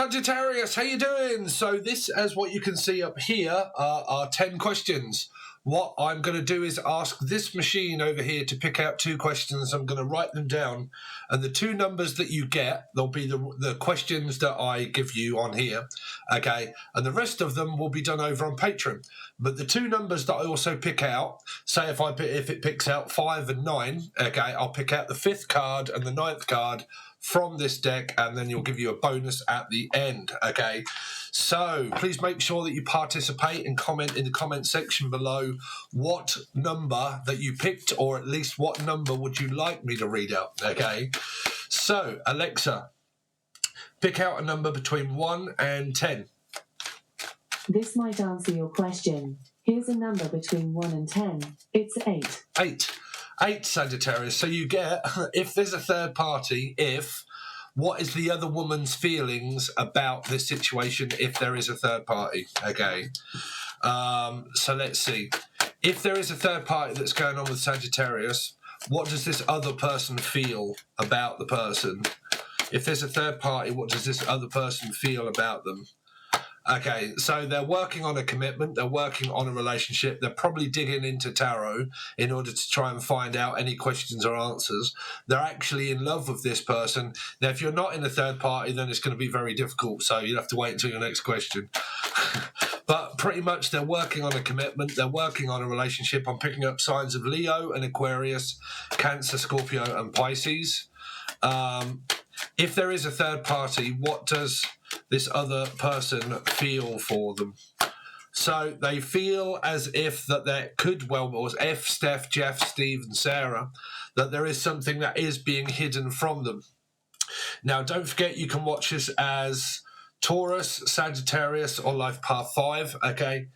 Sagittarius, how you doing? So this, as what you can see up here, are 10 questions. What I'm going to do is ask this machine over here to pick out 2 questions. I'm going to write them down, and the 2 numbers that you get, they'll be the questions that I give you on here, okay? And the rest of them will be done over on Patreon. But the 2 numbers that I also pick out, say if it picks out 5 and 9, okay, I'll pick out the 5th card and the 9th card from this deck, and then you'll give you a bonus at the end, okay? So please make sure that you participate and comment in the comment section below what number that you picked, or at least what number would you like me to read out, okay? So, Alexa, pick out a number between 1 and 10. This might answer your question. Here's a number between 1 and 10. It's 8. 8, Sagittarius. So you get, if there's a third party, what is the other woman's feelings about this situation if there is a third party, okay? So let's see. If there is a third party that's going on with Sagittarius, what does this other person feel about the person? If there's a third party, what does this other person feel about them? Okay, so they're working on a commitment, they're working on a relationship, they're probably digging into tarot in order to try and find out any questions or answers. They're actually in love with this person. Now, if you're not in a third party, then it's going to be very difficult, so you'll have to wait until your next question. But pretty much they're working on a commitment, they're working on a relationship. I'm picking up signs of Leo and Aquarius, Cancer, Scorpio, and Pisces. If there is a third party, what does this other person feel for them? So they feel as if that there could well be F, Steph, Jeff, Steve, and Sarah, that there is something that is being hidden from them. Now, don't forget you can watch this as Taurus, Sagittarius, or Life Path 5, okay?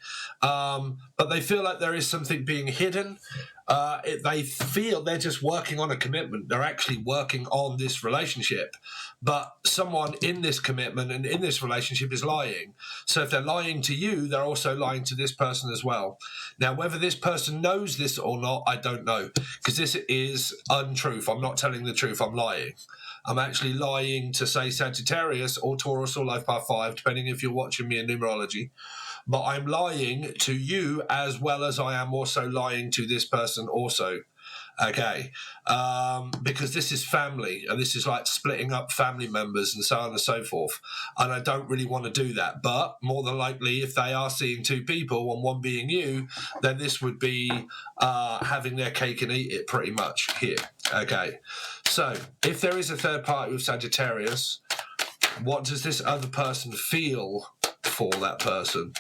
But they feel like there is something being hidden. They feel they're just working on a commitment. They're actually working on this relationship. But someone in this commitment and in this relationship is lying. So if they're lying to you, they're also lying to this person as well. Now, whether this person knows this or not, I don't know. Because this is untruth. I'm not telling the truth. I'm lying. I'm actually lying to, say, Sagittarius or Taurus or Life Path 5, depending if you're watching me in numerology. But I'm lying to you as well as I am also lying to this person also, okay? Because this is family, and this is like splitting up family members and so on and so forth. And I don't really want to do that. But more than likely, if they are seeing 2 people and one being you, then this would be having their cake and eat it pretty much here, okay? So if there is a third party with Sagittarius, what does this other person feel for that person?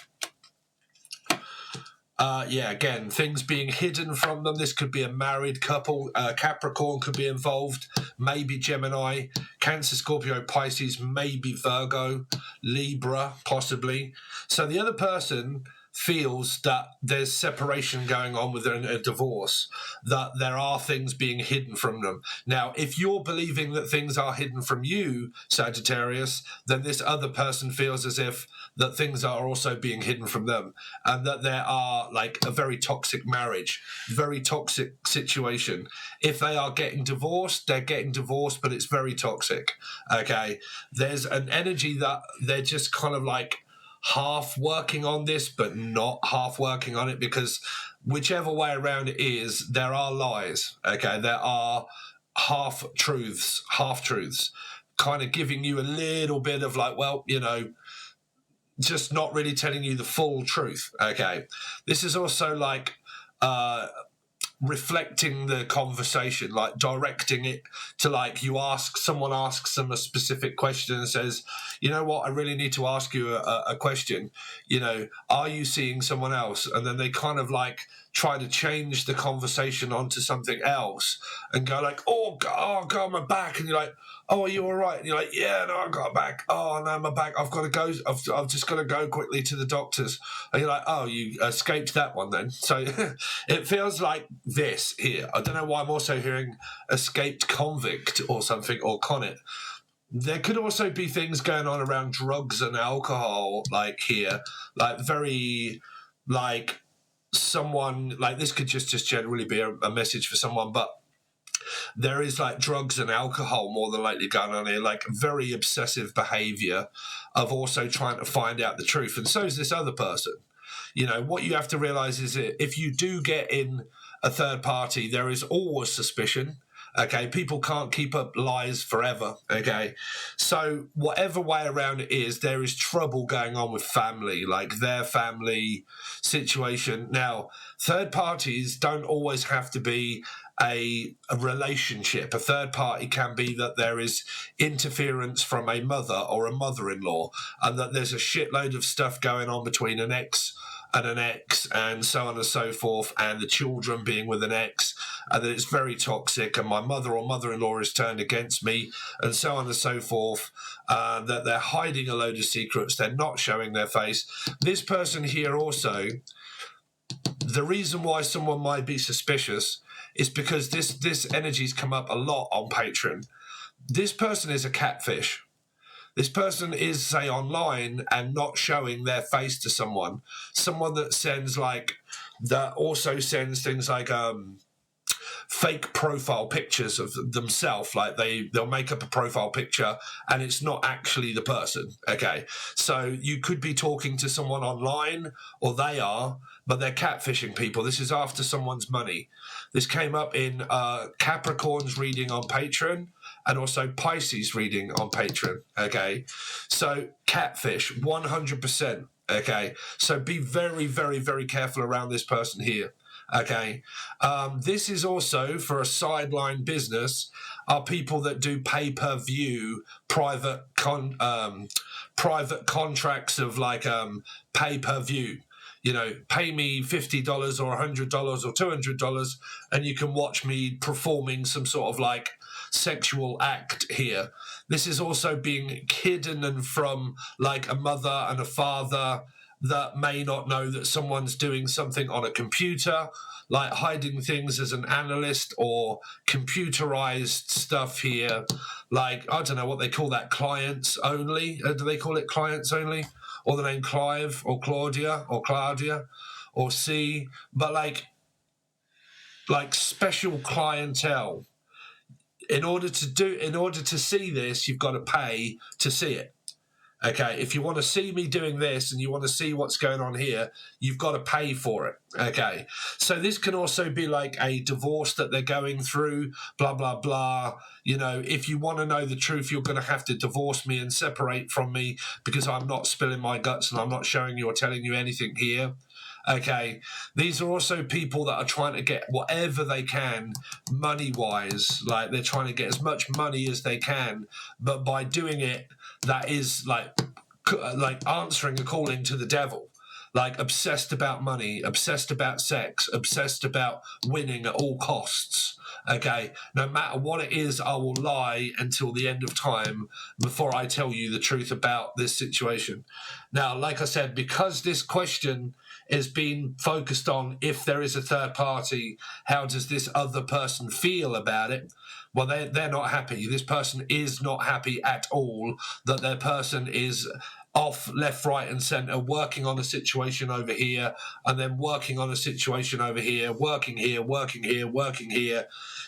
Yeah, again, things being hidden from them. This could be a married couple. Capricorn could be involved. Maybe Gemini. Cancer, Scorpio, Pisces. Maybe Virgo. Libra, possibly. So the other person feels that there's separation going on with a divorce, that there are things being hidden from them. Now, if you're believing that things are hidden from you, Sagittarius, then this other person feels as if that things are also being hidden from them, and that there are like a very toxic marriage, very toxic situation. If they are getting divorced, they're getting divorced, but it's very toxic, okay? There's an energy that they're just kind of like half working on this, but not half working on it, because whichever way around it is, there are lies, okay? There are half-truths, kind of giving you a little bit of like, well, you know, just not really telling you the full truth, okay? This is also like reflecting the conversation, like directing it to, like, someone asks them a specific question and says, you know what, I really need to ask you a question, you know, are you seeing someone else? And then they kind of like try to change the conversation onto something else and go like, oh God, my back. And you're like, oh, are you all right? And you're like, yeah, no, I've got a back. Oh, no, my back. I've got to go. I've just got to go quickly to the doctors. And you're like, oh, you escaped that one then. So it feels like this here. I don't know why I'm also hearing escaped convict or something, or connet. There could also be things going on around drugs and alcohol, like here, like very, like someone, like this could just generally be a message for someone, but there is like drugs and alcohol more than likely going on here, like very obsessive behavior of also trying to find out the truth. And so is this other person. You know, what you have to realize is that if you do get in a third party, there is always suspicion. Okay, people can't keep up lies forever. Okay, so whatever way around it is, there is trouble going on with family, like their family situation. Now, third parties don't always have to be a relationship. A third party can be that there is interference from a mother or a mother-in-law, and that there's a shitload of stuff going on between an ex and an ex and so on and so forth, and the children being with an ex, and that it's very toxic, and my mother or mother-in-law is turned against me, and so on and so forth, that they're hiding a load of secrets, they're not showing their face. This person here also, the reason why someone might be suspicious is because this energy's come up a lot on Patreon. This person is a catfish. This person is, say, online and not showing their face to someone that sends that also sends things like fake profile pictures of themselves. Like they'll make up a profile picture and it's not actually the person. Okay, so you could be talking to someone online, or they are, but they're catfishing people. This is after someone's money. This came up in Capricorn's reading on Patreon, and also Pisces reading on Patreon, okay? So catfish, 100%, okay? So be very, very, very careful around this person here, okay? This is also, for a sideline business, are people that do pay-per-view private contracts of pay-per-view. You know, pay me $50 or $100 or $200 and you can watch me performing some sort of sexual act here. This is also being hidden and from a mother and a father that may not know that someone's doing something on a computer, like hiding things as an analyst or computerized stuff here. I don't know what they call that, clients only. Do they call it clients only? Or the name Clive or Claudia or C, but like special clientele. In order to see this, you've got to pay to see it. Okay, if you want to see me doing this and you want to see what's going on here, you've got to pay for it. Okay, so this can also be like a divorce that they're going through, blah, blah, blah. You know, if you want to know the truth, you're going to have to divorce me and separate from me because I'm not spilling my guts and I'm not showing you or telling you anything here. Okay, these are also people that are trying to get whatever they can money-wise. Like they're trying to get as much money as they can, but by doing it, that is like answering a calling to the devil. Like obsessed about money, obsessed about sex, obsessed about winning at all costs. Okay, no matter what it is, I will lie until the end of time before I tell you the truth about this situation. Now, like I said, because this question is being focused on if there is a third party, how does this other person feel about it? Well, they're not happy. This person is not happy at all that their person is off left, right and centre, working on a situation over here and then working on a situation over here, working here, working here, working here.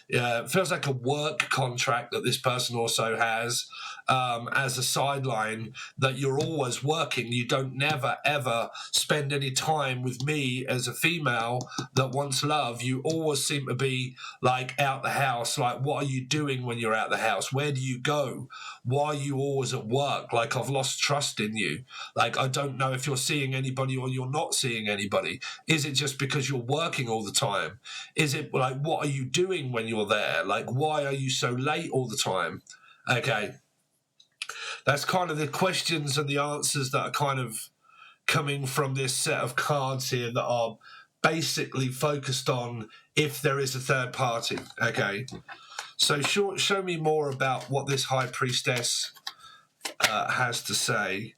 It feels like a work contract that this person also has as a sideline, that you're always working. You don't never, ever spend any time with me as a female that wants love. You always seem to be out the house. What are you doing when you're out the house? Where do you go? Why are you always at work? I've lost trust in you. I don't know if you're seeing anybody or you're not seeing anybody. Is it just because you're working all the time? Is it what are you doing when you're there? Why are you so late all the time? Okay. That's kind of the questions and the answers that are kind of coming from this set of cards here that are basically focused on if there is a third party. Okay. So show me more about what this High Priestess has to say.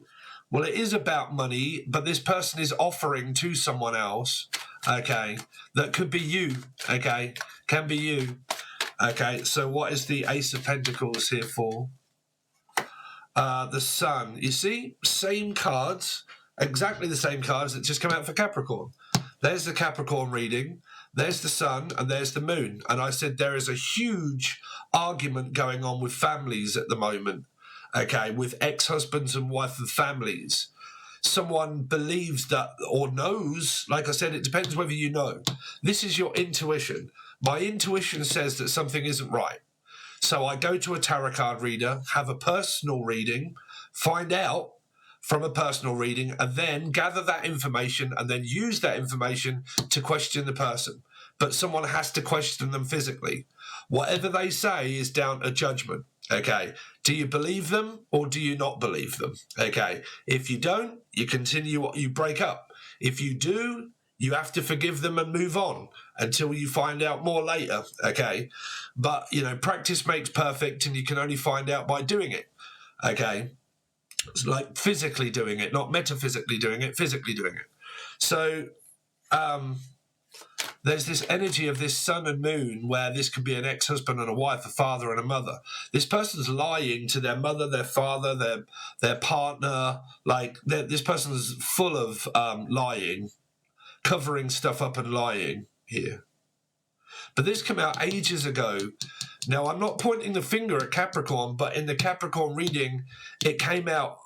Well, it is about money, but this person is offering to someone else, okay, that could be you, okay, can be you. Okay, so what is the Ace of Pentacles here for? The Sun. You see, same cards, exactly the same cards that just come out for Capricorn. There's the Capricorn reading, there's the sun, and there's the moon. And I said there is a huge argument going on with families at the moment, okay, with ex-husbands and wife and families. Someone believes that or knows, like I said, it depends whether you know. This is your intuition. My intuition says that something isn't right. So I go to a tarot card reader, have a personal reading, find out from a personal reading, and then gather that information and then use that information to question the person. But someone has to question them physically. Whatever they say is down to judgment. Okay. Do you believe them or do you not believe them? Okay. If you don't, you continue, you break up. If you do, you have to forgive them and move on until you find out more later. Okay. But, you know, practice makes perfect, and you can only find out by doing it. Okay. It's like physically doing it, not metaphysically doing it, physically doing it. So, there's this energy of this sun and moon where this could be an ex-husband and a wife, a father and a mother. This person's lying to their mother, their father, their partner. Like, this person is full of lying, covering stuff up and lying here. But this came out ages ago. Now, I'm not pointing the finger at Capricorn, but in the Capricorn reading, it came out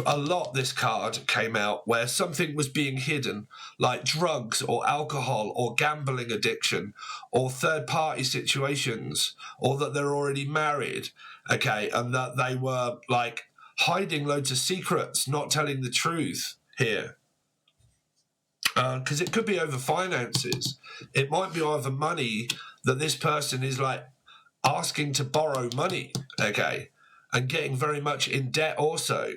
a lot. This card came out where something was being hidden, like drugs or alcohol or gambling addiction or third-party situations, or that they're already married, okay, and that they were, like, hiding loads of secrets, not telling the truth here. Because it could be over finances. It might be over money, that this person is, like, asking to borrow money, okay, and getting very much in debt also.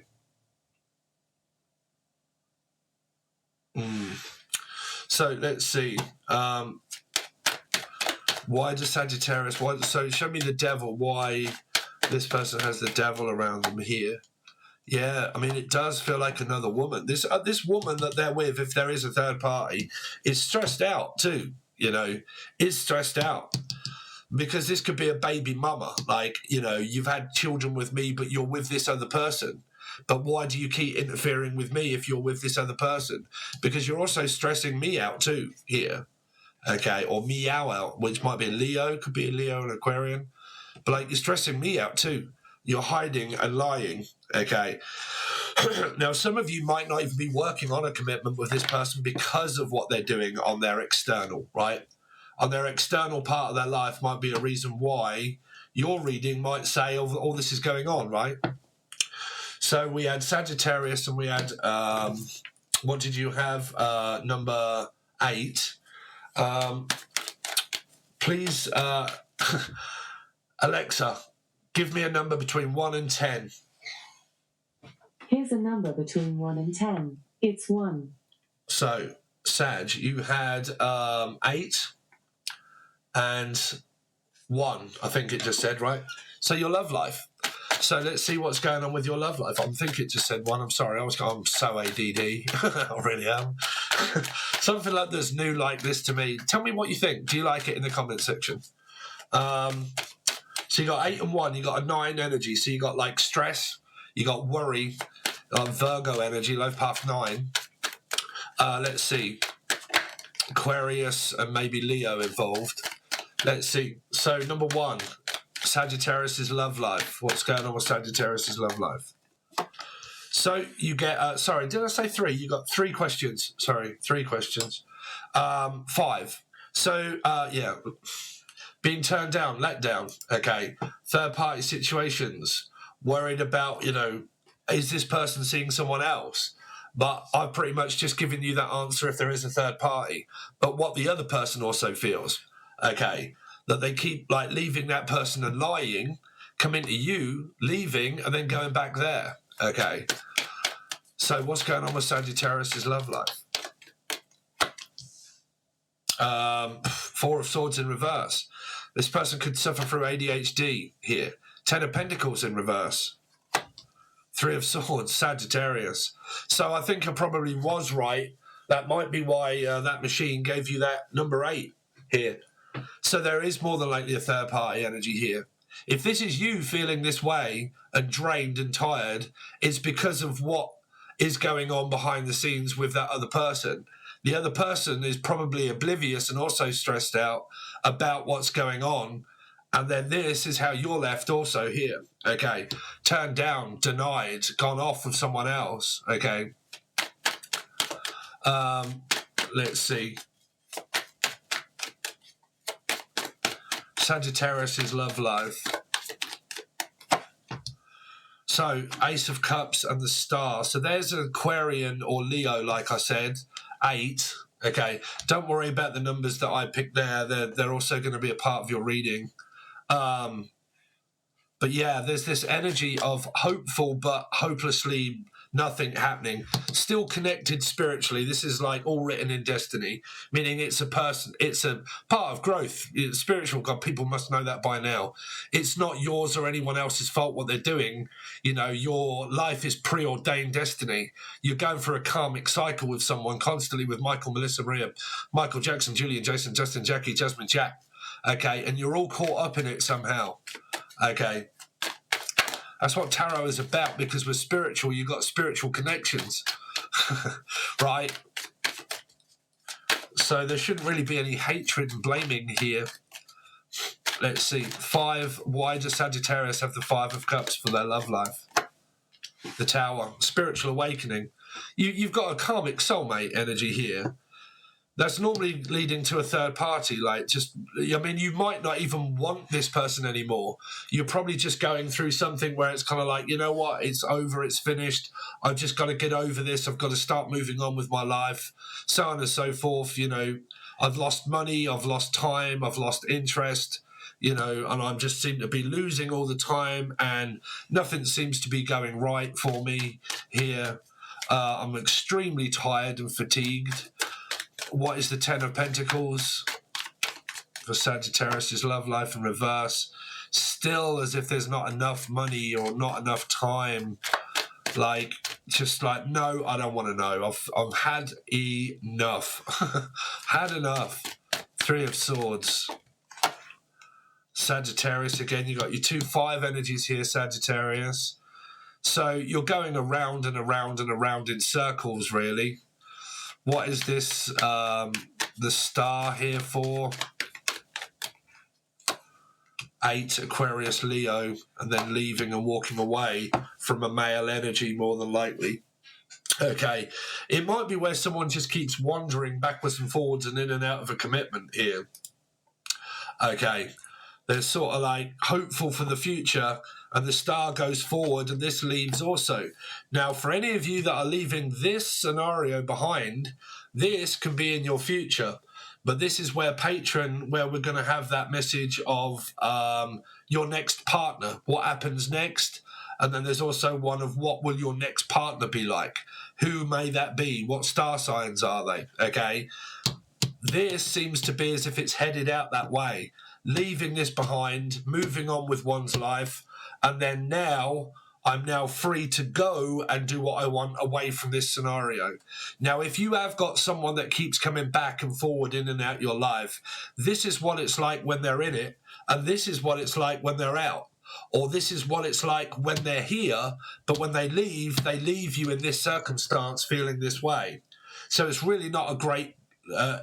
So let's see. Why does Sagittarius? So show me the devil. Why this person has the devil around them here? Yeah, I mean, it does feel like another woman. This woman that they're with, if there is a third party, is stressed out too. You know, is stressed out. Because this could be a baby mama. Like, you know, you've had children with me, but you're with this other person. But why do you keep interfering with me if you're with this other person? Because you're also stressing me out too here. Okay, or meow out, which might be a Leo, could be a Leo and Aquarian. But, like, you're stressing me out too. You're hiding and lying. Okay. Now, some of you might not even be working on a commitment with this person because of what they're doing on their external, right? On their external part of their life might be a reason why your reading might say all this is going on, right? So we had Sagittarius and we had, what did you have? Number 8. Please, Alexa, give me a number between 1 and 10. Here's a number between 1 and 10. It's 1. So, Sag, you had 8 and 1, I think it just said, right? So your love life. So let's see what's going on with your love life. I think it just said 1. I'm sorry. I'm so ADD. I really am. Something like this new like this to me. Tell me what you think. Do you like it in the comment section? So you got 8 and 1. You got a 9 energy. So you got, like, stress. You got worry. Virgo energy. Love path 9. Let's see. Aquarius and maybe Leo involved. Let's see. So number 1. Sagittarius's love life. What's going on with Sagittarius's love life? So you get, sorry, did I say 3? You got 3 questions. Sorry, 3 questions. 5. So, yeah, being turned down, let down, okay. Third party situations, worried about, you know, is this person seeing someone else? But I've pretty much just given you that answer if there is a third party. But what the other person also feels, okay, that they keep, like, leaving that person and lying, coming to you, leaving, and then going back there. Okay. So what's going on with Sagittarius' love life? 4 of Swords in reverse. This person could suffer through ADHD here. 10 of Pentacles in reverse. 3 of Swords, Sagittarius. So I think I probably was right. That might be why that machine gave you that number 8 here. So there is more than likely a third-party energy here. If this is you feeling this way and drained and tired, it's because of what is going on behind the scenes with that other person. The other person is probably oblivious and also stressed out about what's going on. And then this is how you're left also here. Okay. Turned down, denied, gone off with someone else. Okay. Let's see. Sagittarius' love life. So, Ace of Cups and the Star. So there's an Aquarian or Leo, like I said, 8. Okay, don't worry about the numbers that I picked there. They're also going to be a part of your reading. But yeah, there's this energy of hopeful but hopelessly nothing happening. Still connected spiritually. This is like all written in destiny, meaning it's a person, it's a part of growth. It's spiritual. God, people must know that by now. It's not yours or anyone else's fault what they're doing. You know, your life is preordained destiny. You're going through a karmic cycle with someone constantly, with Michael, Melissa, Maria, Michael, Jackson, Julian, Jason, Justin, Jackie, Jasmine, Jack. Okay, and you're all caught up in it somehow. Okay. That's what tarot is about, because we're spiritual. You've got spiritual connections, right? So there shouldn't really be any hatred and blaming here. Let's see. 5. Why does Sagittarius have the 5 of Cups for their love life? The Tower. Spiritual awakening. You've got a karmic soulmate energy here. That's normally leading to a third party. Like, just, I mean, you might not even want this person anymore. You're probably just going through something where it's kind of like, you know what, it's over, it's finished. I've just got to get over this. I've got to start moving on with my life, so on and so forth. You know, I've lost money, I've lost time, I've lost interest, you know, and I just seem to be losing all the time, and nothing seems to be going right for me here. I'm extremely tired and fatigued. What is the 10 of Pentacles for Sagittarius' love life in reverse? Still as if there's not enough money or not enough time. Like, just like, no, I don't want to know. I've had enough. Had enough. 3 of Swords. Sagittarius, again, you got your 2 5 energies here, Sagittarius. So you're going around and around and around in circles, really. What is this, the Star here for? 8, Aquarius, Leo, and then leaving and walking away from a male energy, more than likely. Okay, it might be where someone just keeps wandering backwards and forwards and in and out of a commitment here. Okay, they're sort of like hopeful for the future, and the Star goes forward, and this leaves also. Now, for any of you that are leaving this scenario behind, this can be in your future. But this is where Patreon, where we're going to have that message of your next partner, what happens next. And then there's also one of what will your next partner be like? Who may that be? What star signs are they? Okay. This seems to be as if it's headed out that way. Leaving this behind, moving on with one's life, and then now I'm now free to go and do what I want away from this scenario. Now, if you have got someone that keeps coming back and forward in and out your life, this is what it's like when they're in it, and this is what it's like when they're out. Or this is what it's like when they're here, but when they leave you in this circumstance feeling this way. So it's really not a great...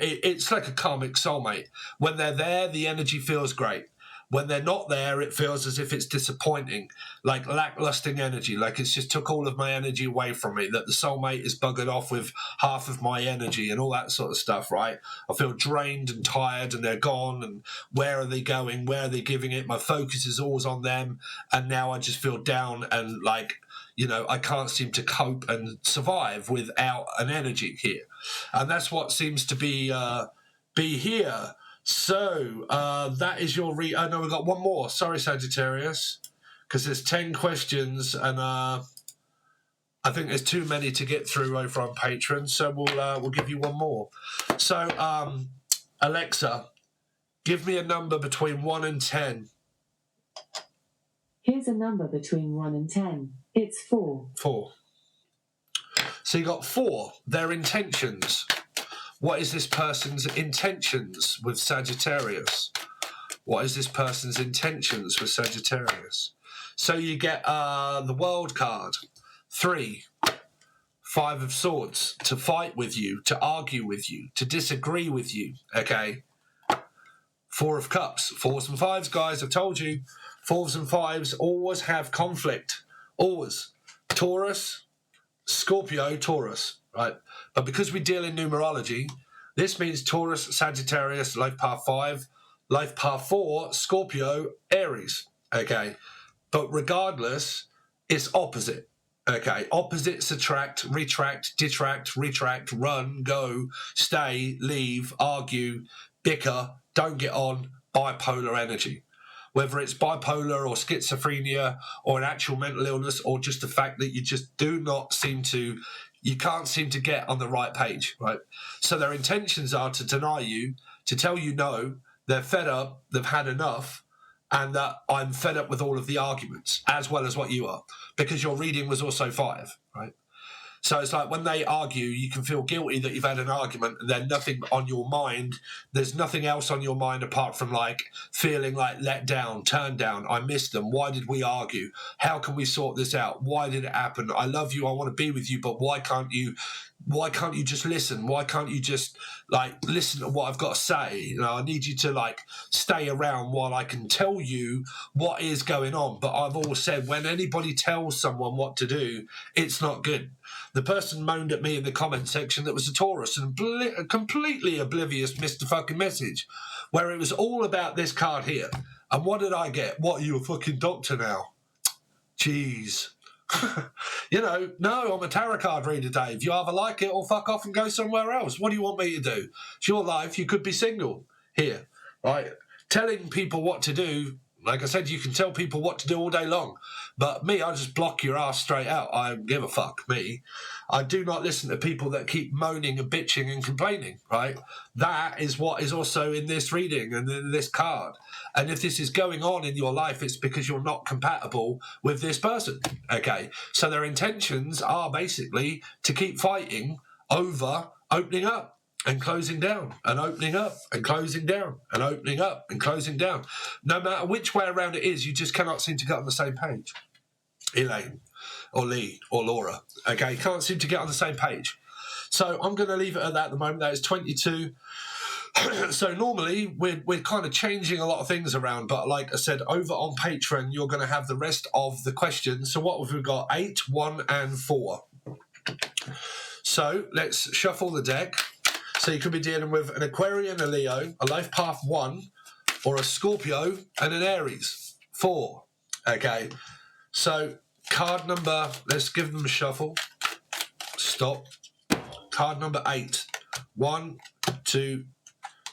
it's like a karmic soulmate. When they're there, the energy feels great. When they're not there, it feels as if it's disappointing, like lackluster energy, like it's just took all of my energy away from me, that the soulmate is buggered off with half of my energy and all that sort of stuff, right? I feel drained and tired and they're gone, and where are they going? Where are they giving it? My focus is always on them, and now I just feel down and like, you know, I can't seem to cope and survive without an energy here. And that's what seems to be here. So that is your oh no, we've got one more. Sorry, Sagittarius, because there's 10 questions, and I think there's too many to get through over on Patreon. So we'll give you one more. So Alexa, give me a number between 1 and 10. Here's a number between 1 and 10. It's 4. 4. So you got 4. Their intentions. What is this person's intentions with Sagittarius? What is this person's intentions with Sagittarius? So you get the World card. 3, Five of Swords, to fight with you, to argue with you, to disagree with you, okay? Four of Cups, 4s and 5s, guys, I've told you. 4s and 5s always have conflict, always. Taurus, Scorpio, Taurus, right? But because we deal in numerology, this means Taurus, Sagittarius, life path 5, life path 4, Scorpio, Aries, okay? But regardless, it's opposite. Okay, opposites attract, retract, detract, retract, run, go, stay, leave, argue, bicker, don't get on, bipolar energy. Whether it's bipolar or schizophrenia or an actual mental illness or just the fact that you just you can't seem to get on the right page, right? So their intentions are to deny you, to tell you no, they're fed up, they've had enough, and that I'm fed up with all of the arguments, as well as what you are, because your reading was also 5, right? So it's like when they argue, you can feel guilty that you've had an argument and then nothing on your mind. There's nothing else on your mind apart from like feeling like let down, turned down. I missed them. Why did we argue? How can we sort this out? Why did it happen? I love you. I want to be with you, but why can't you just listen? Why can't you just like listen to what I've got to say? You know, I need you to like stay around while I can tell you what is going on. But I've always said when anybody tells someone what to do, it's not good. The person moaned at me in the comment section that was a Taurus and completely oblivious missed the fucking message, where it was all about this card here. And what did I get? What, are you a fucking doctor now? Jeez. You know, no, I'm a tarot card reader, Dave. You either like it or fuck off and go somewhere else. What do you want me to do? It's your life. You could be single here, right? Telling people what to do, like I said, you can tell people what to do all day long. But me, I just block your ass straight out. I don't give a fuck, me. I do not listen to people that keep moaning and bitching and complaining, right? That is what is also in this reading and in this card. And if this is going on in your life, it's because you're not compatible with this person, okay? So their intentions are basically to keep fighting over opening up and closing down, and opening up and closing down, and opening up and closing down. No matter which way around it is, you just cannot seem to get on the same page. Elaine, or Lee, or Laura, okay? Can't seem to get on the same page. So I'm going to leave it at that at the moment. That is 22. So normally we're kind of changing a lot of things around, but like I said, over on Patreon, you're going to have the rest of the questions. So what have we got? 8, 1, and 4. So let's shuffle the deck. So you could be dealing with an Aquarian, a Leo, a life path 1, or a Scorpio and an Aries 4. Okay. So card number, let's give them a shuffle. Stop. Card number 8. 1, 2,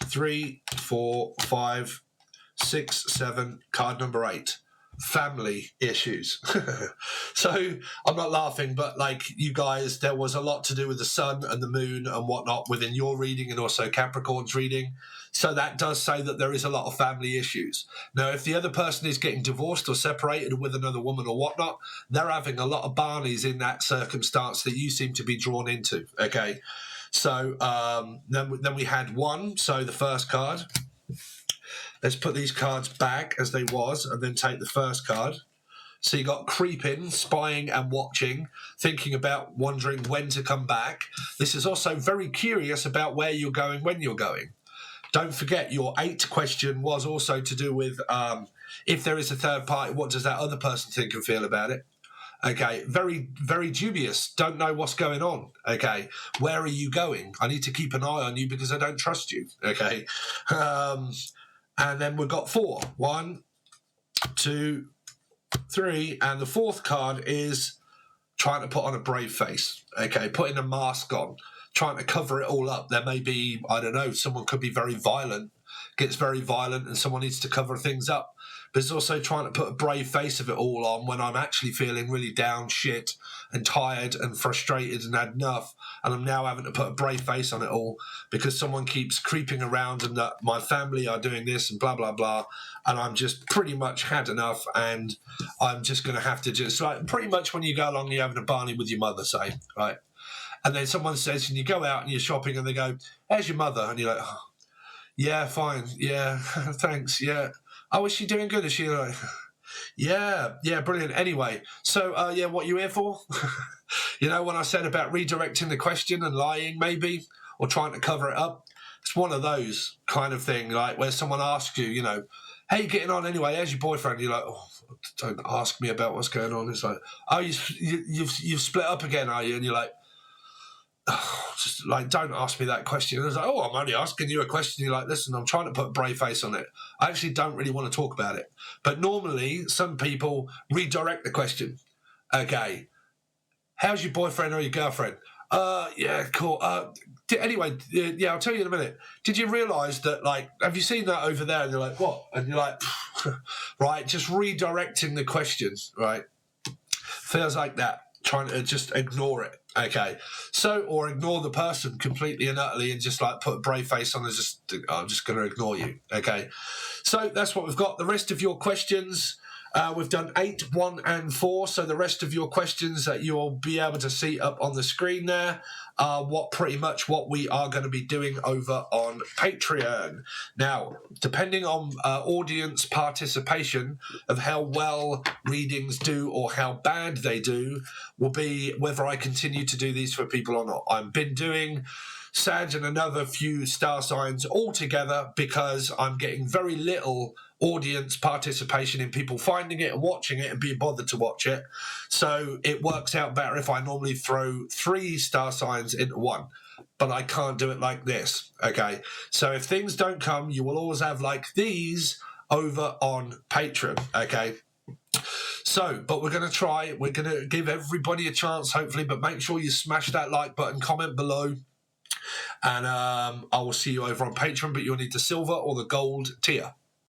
3, 4, 5, 6, 7. Card number 8. Family issues. So I'm not laughing, but like you guys, there was a lot to do with the sun and the moon and whatnot within your reading and also Capricorn's reading. So that does say that there is a lot of family issues. Now, if the other person is getting divorced or separated with another woman or whatnot, they're having a lot of Barneys in that circumstance that you seem to be drawn into. Okay. So then we had 1. So the first card. Let's put these cards back as they was and then take the first card. So you got creeping, spying and watching, thinking about wondering when to come back. This is also very curious about where you're going when you're going. Don't forget your 8 question was also to do with if there is a third party, what does that other person think and feel about it? Okay, very, very dubious. Don't know what's going on. Okay, where are you going? I need to keep an eye on you because I don't trust you. Okay. And then we've got 4. 1, 2, 3. And the 4th card is trying to put on a brave face. Okay, putting a mask on, trying to cover it all up. There may be, I don't know, someone could be very violent, gets very violent, and someone needs to cover things up. But it's also trying to put a brave face of it all on when I'm actually feeling really down, shit, and tired and frustrated and had enough. And I'm now having to put a brave face on it all because someone keeps creeping around and that my family are doing this and blah, blah, blah. And I'm just pretty much had enough and I'm just going to have to just, like, pretty much when you go along, you're having a Barney with your mother, say, right? And then someone says, and you go out and you're shopping and they go, "How's your mother?" And you're like, "Oh, yeah, fine. Yeah, thanks. Yeah. Oh, is she doing good? Is she like..." Yeah, brilliant. Anyway, so yeah, what you here for? You know, when I said about redirecting the question and lying, maybe, or trying to cover it up, it's one of those kind of thing, like where someone asks you, you know, hey, you getting on anyway? How's your boyfriend? You're like, oh, don't ask me about what's going on. It's like, oh, you've split up again, are you? And you're like, oh, just like, don't ask me that question. And it's like, oh, I'm only asking you a question. You're like, listen, I'm trying to put a brave face on it. I actually don't really want to talk about it. But normally, some people redirect the question. Okay, how's your boyfriend or your girlfriend? Yeah, cool. Anyway, yeah, I'll tell you in a minute. Did you realise that, like, have you seen that over there? And you're like, what? And you're like, right, just redirecting the questions, right? Feels like that. Trying to just ignore it, okay? So, or ignore the person completely and utterly and just, like, put a brave face on and just, I'm just going to ignore you, okay? So that's what we've got. The rest of your questions... we've done 8, 1, and 4. So the rest of your questions that you'll be able to see up on the screen there are pretty much what we are going to be doing over on Patreon. Now, depending on audience participation of how well readings do or how bad they do, will be whether I continue to do these for people or not. I've been doing Sag and another few star signs all together because I'm getting very little audience participation in people finding it and watching it and being bothered to watch it. So it works out better if I normally throw 3 star signs into one, but I can't do it like this, okay? So if things don't come, you will always have like these over on Patreon, okay? So, but we're going to try. We're going to give everybody a chance, hopefully, but make sure you smash that like button, comment below, and I will see you over on Patreon, but you'll need the silver or the gold tier.